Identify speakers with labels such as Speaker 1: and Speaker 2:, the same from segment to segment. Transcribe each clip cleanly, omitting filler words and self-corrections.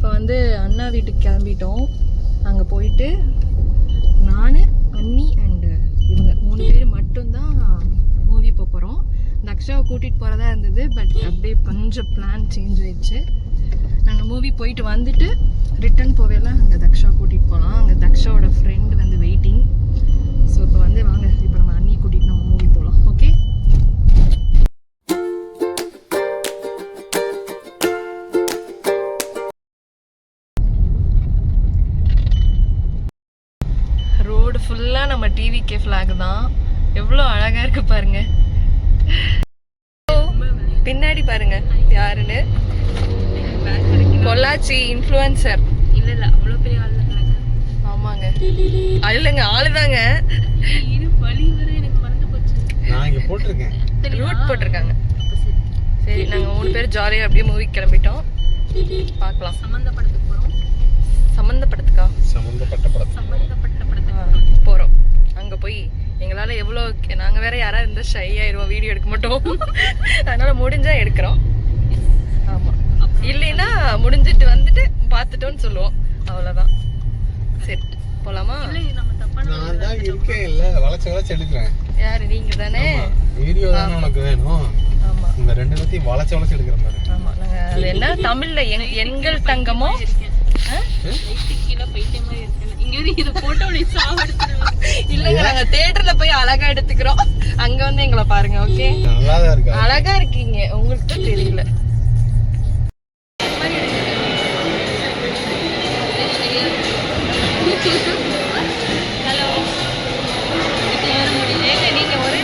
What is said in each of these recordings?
Speaker 1: இப்போ வந்து அண்ணா வீட்டுக்கு கிளம்பிட்டோம். அங்கே போயிட்டு நான், அண்ணி அண்டு இவங்க 3 பேர் மட்டும்தான் மூவி போகிறோம். தக்ஷாவை கூட்டிகிட்டு போகிறதா இருந்தது. பட் அப்படியே கொஞ்சம் பிளான் சேஞ்ச் ஆயிடுச்சு. நாங்கள் மூவி போயிட்டு வந்துட்டு ரிட்டர்ன் போவேலாம் அங்கே தக்ஷா கூட்டிகிட்டு போகலாம். அங்கே தக்ஷாவோட ஃப்ரெண்ட் வந்து வெயிட்டிங். ஸோ இப்போ வந்து வாங்க, இப்போ நம்ம அண்ணியை கூட்டிகிட்டு நம்ம மூவி போகலாம். ஓகே, ரோடு ஃபுல்லாக நம்ம டிவிகே ஃப்ளாக் தான். எவ்வளோ அழகாக இருக்கு பாருங்க. பின்னாடி பாருங்க யாருன்னு, பொள்ளாச்சி இன்ஃப்ளூயன்சர்.
Speaker 2: இல்ல அவ்வளோ பெரிய ஆள்
Speaker 1: ஆமாங்க, இல்லைங்க ஆளுதாங்க.
Speaker 2: எனக்கு மறந்து போச்சு.
Speaker 3: நான் இங்க போட்டிருக்கேன்,
Speaker 1: ரூட் போட்டிருக்காங்க. சரி, நாங்கள் 3 பேர் ஜாலியாக அப்படியே மூவி கிளம்பிட்டோம். பார்க்கலாம்.
Speaker 2: சம்மந்தப்படத்துக்கு போகிறோம்.
Speaker 1: சம்மந்தப்படத்துக்கா?
Speaker 3: சம்பந்தப்பட்ட படத்துக்கு
Speaker 1: போகிறோம். அங்கே போய் எங்களால் எவ்வளோ, நாங்கள் வேற யாராவது இருந்தால் ஷை ஆயிடுவோம், வீடியோ எடுக்க மாட்டோம். அதனால் முடிஞ்சால் எடுக்கிறோம். ஆமாம், இல்லைன்னா முடிஞ்சிட்டு வந்துட்டு பார்த்துட்டோன்னு சொல்லுவோம். அவ்வளோதான். சரி, போகலாமா?
Speaker 3: நான் தான் இருக்கேன், இல்ல வளைச்சு எடுக்கிறேன்.
Speaker 1: யாரு? நீங்கள் தானே.
Speaker 3: வீடியோ தானே உனக்கு வேணும்.
Speaker 1: ஆமாம்,
Speaker 3: உங்க 2 பேத்தையும் வளைச்சு எடுக்கிற மாதிரி.
Speaker 1: ஆமாம். நாங்கள் அது என்ன தமிழில் எங்கள் தங்கமோ இல்லங்க, நாங்க தியேட்டர்ல போய் அழகா எடுத்துக்கிறோம். அங்க வந்து எங்களை பாருங்க. ஓகே,
Speaker 3: நல்லாதான் இருக்கு,
Speaker 1: அழகா இருக்கீங்க, உங்களுக்கு தெரியல. ஹலோ, நீங்க ஒரே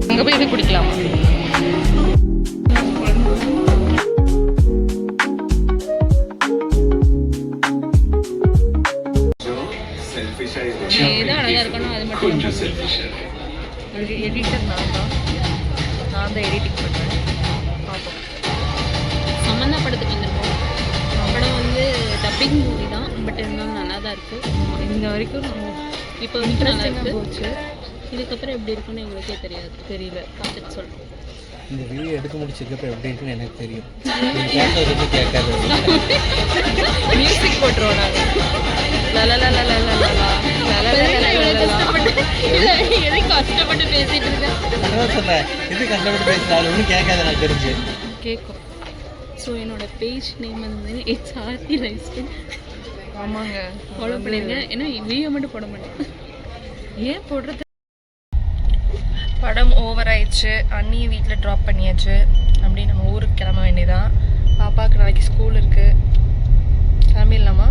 Speaker 1: அங்க போய் இது குடிக்கலாம். எடிட்டர் நான் தான் எடிட்டிங் பண்ணுறேன். பார்ப்போம்.
Speaker 2: சம்மந்தப்படத்துக்கு வந்துருக்கோம். படம் வந்து டப்பிங் மூவி தான், பட் இருந்தாலும் நல்லா தான் இருக்குது.
Speaker 1: இந்த வரைக்கும்
Speaker 2: இப்போ வரைக்கும் நல்லா இருக்கு.
Speaker 1: போச்சு.
Speaker 2: இதுக்கப்புறம் எப்படி இருக்குன்னு எங்களுக்கே தெரியல. பார்த்துட்டு சொல்கிறோம்.
Speaker 3: இந்த வீடியோ எடுக்க முடிச்சதுக்கப்புறம் எப்படி இருக்குன்னு எனக்கு தெரியும். கேட்கறது கேட்காது.
Speaker 1: மியூசிக் போட்டுருவோம் நாங்கள்.
Speaker 2: எதை கஷ்டப்பட்டு பேசிட்டு இருக்கேன்.
Speaker 3: இது கஷ்டப்பட்டு பேசுறாரு, ஒன்றும் கேட்காது. நான் தெரிஞ்சு
Speaker 2: கேட்கும். ஸோ என்னோட பேஜ் நேம் வந்து HRT லைஃப்ஸ்டைல்.
Speaker 1: ஆமாங்க,
Speaker 2: ஃபாலோ பண்ணிடுங்க. ஏன்னா வீடியோ மட்டும் போட மாட்டேன்.
Speaker 1: ஏன் போடுறது? படம் ஓவர் ஆயிடுச்சு. அண்ணி வீட்டில் ட்ராப் பண்ணியாச்சு. அப்படி நம்ம ஊருக்கு கிளம்ப வேண்டியதான். பாப்பாவுக்கு நாளைக்கு ஸ்கூல் இருக்குது. கிளம்பிடலாமா?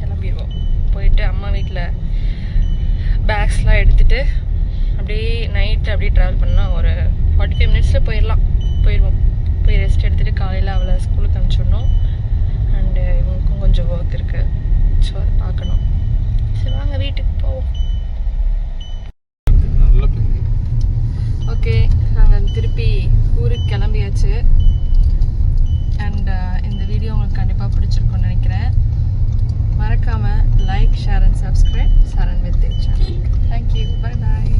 Speaker 1: கிளம்பிடுவோம். போயிட்டு அம்மா வீட்டில் பேக்ஸ்லாம் எடுத்துகிட்டு அப்படியே நைட்டு அப்படியே ட்ராவல் பண்ணால் ஒரு 45 மினிட்ஸில் போயிடுவோம். போய் ரெஸ்ட் எடுத்துகிட்டு காலையில் அவளை ஸ்கூலுக்கு அனுப்பிச்சிடணும். அண்டு இவங்களுக்கும் கொஞ்சம் ஒர்க் இருக்குது. ஸோ அதை பார்க்கணும். சரி, வாங்க வீட்டுக்கு போவோம். ஓகே, நாங்கள் திருப்பி ஊருக்கு கிளம்பியாச்சு. அண்ட் இந்த வீடியோ உங்களுக்கு கண்டிப்பாக பிடிச்சிருக்குன்னு நினைக்கிறேன். மறக்காமல் like, share and subscribe Saran with channel. Thank you, bye bye.